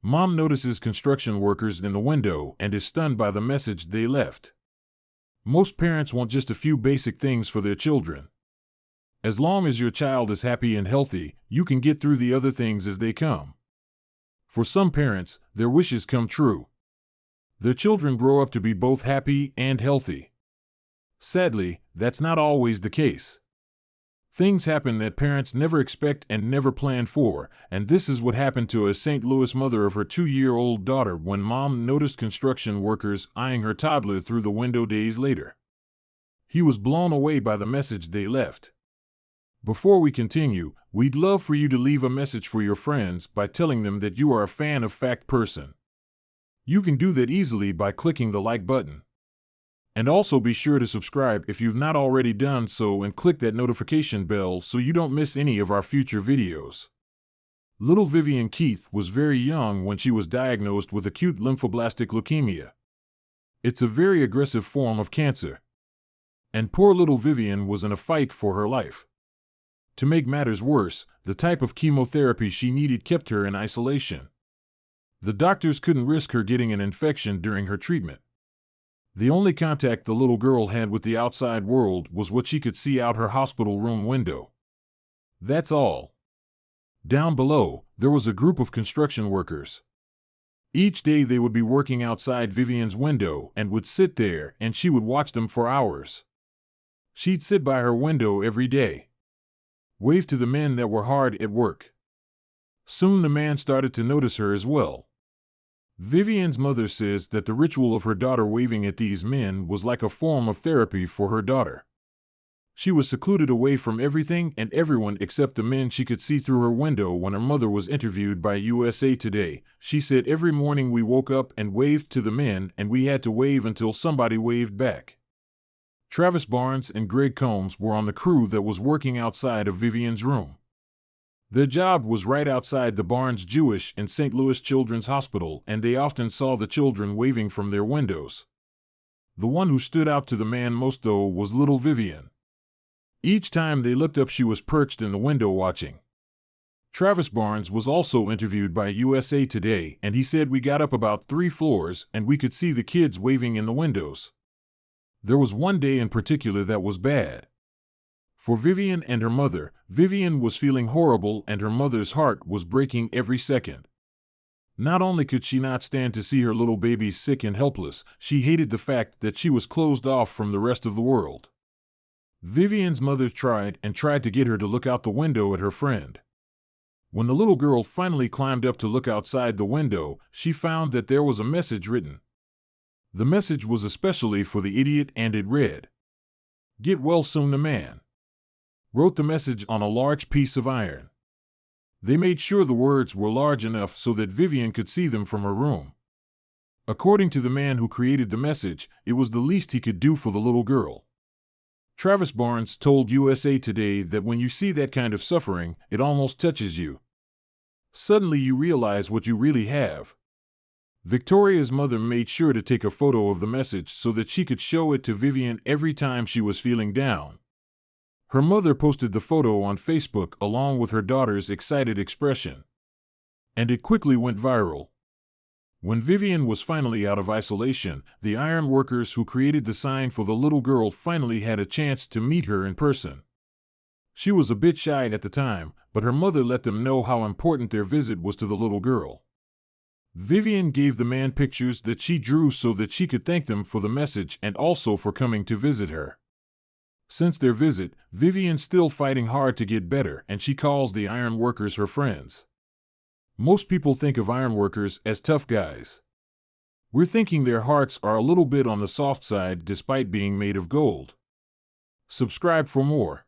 Mom notices construction workers in the window and is stunned by the message they left. Most parents want just a few basic things for their children. As long as your child is happy and healthy, you can get through the other things as they come. For some parents, their wishes come true. Their children grow up to be both happy and healthy. Sadly, that's not always the case. Things happen that parents never expect and never plan for, and this is what happened to a St. Louis mother of her 2-year-old daughter when Mom noticed construction workers eyeing her toddler through the window days later. He was blown away by the message they left. Before we continue, we'd love for you to leave a message for your friends by telling them that you are a fan of Fact Person. You can do that easily by clicking the like button. And also be sure to subscribe if you've not already done so and click that notification bell so you don't miss any of our future videos. Little Vivian Keith was very young when she was diagnosed with acute lymphoblastic leukemia. It's a very aggressive form of cancer. And poor little Vivian was in a fight for her life. To make matters worse, the type of chemotherapy she needed kept her in isolation. The doctors couldn't risk her getting an infection during her treatment. The only contact the little girl had with the outside world was what she could see out her hospital room window. That's all. Down below, there was a group of construction workers. Each day they would be working outside Vivian's window and would sit there, and she would watch them for hours. She'd sit by her window every day. Wave to the men that were hard at work. Soon the man started to notice her as well. Vivian's mother says that the ritual of her daughter waving at these men was like a form of therapy for her daughter. She was secluded away from everything and everyone except the men she could see through her window. When her mother was interviewed by USA Today, she said every morning we woke up and waved to the men and we had to wave until somebody waved back. Travis Barnes and Greg Combs were on the crew that was working outside of Vivian's room. Their job was right outside the Barnes Jewish and St. Louis Children's Hospital, and they often saw the children waving from their windows. The one who stood out to the man most, though, was little Vivian. Each time they looked up, she was perched in the window watching. Travis Barnes was also interviewed by USA Today, and he said we got up about 3 floors and we could see the kids waving in the windows. There was one day in particular that was bad. For Vivian and her mother, Vivian was feeling horrible and her mother's heart was breaking every second. Not only could she not stand to see her little baby sick and helpless, she hated the fact that she was closed off from the rest of the world. Vivian's mother tried to get her to look out the window at her friend. When the little girl finally climbed up to look outside the window, she found that there was a message written. The message was especially for the idiot, and it read, "Get well soon." The man wrote the message on a large piece of iron. They made sure the words were large enough so that Vivian could see them from her room. According to the man who created the message, it was the least he could do for the little girl. Travis Barnes told USA Today that when you see that kind of suffering, it almost touches you. Suddenly you realize what you really have. Victoria's mother made sure to take a photo of the message so that she could show it to Vivian every time she was feeling down. Her mother posted the photo on Facebook along with her daughter's excited expression. And it quickly went viral. When Vivian was finally out of isolation, the iron workers who created the sign for the little girl finally had a chance to meet her in person. She was a bit shy at the time, but her mother let them know how important their visit was to the little girl. Vivian gave the man pictures that she drew so that she could thank them for the message and also for coming to visit her. Since their visit, Vivian's still fighting hard to get better, and she calls the iron workers her friends. Most people think of iron workers as tough guys. We're thinking their hearts are a little bit on the soft side despite being made of gold. Subscribe for more.